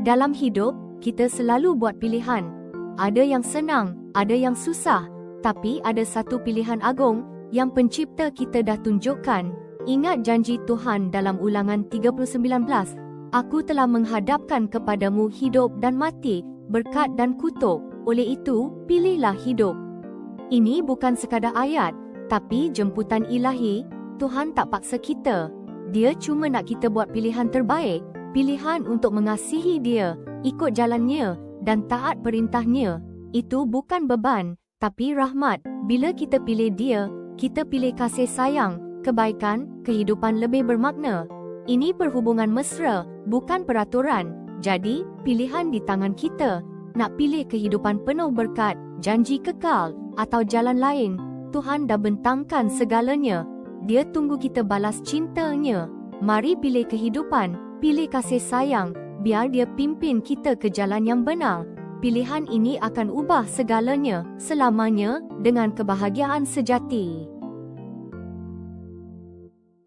Dalam hidup, kita selalu buat pilihan. Ada yang senang, ada yang susah, tapi ada satu pilihan agung yang pencipta kita dah tunjukkan. Ingat janji Tuhan dalam Ulangan 30:19, "Aku telah menghadapkan kepadamu hidup dan mati, berkat dan kutuk. Oleh itu, pilihlah hidup." Ini bukan sekadar ayat, tapi jemputan ilahi. Tuhan tak paksa kita. Dia cuma nak kita buat pilihan terbaik, pilihan untuk mengasihi Dia, ikut jalannya, dan taat perintahnya. Itu bukan beban, tapi rahmat. Bila kita pilih Dia, kita pilih kasih sayang, kebaikan, kehidupan lebih bermakna. Ini perhubungan mesra, bukan peraturan. Jadi, pilihan di tangan kita. Nak pilih kehidupan penuh berkat, janji kekal, atau jalan lain. Tuhan dah bentangkan segalanya. Dia tunggu kita balas cintanya. Mari pilih kehidupan, pilih kasih sayang, biar Dia pimpin kita ke jalan yang benar. Pilihan ini akan ubah segalanya, selamanya, dengan kebahagiaan sejati.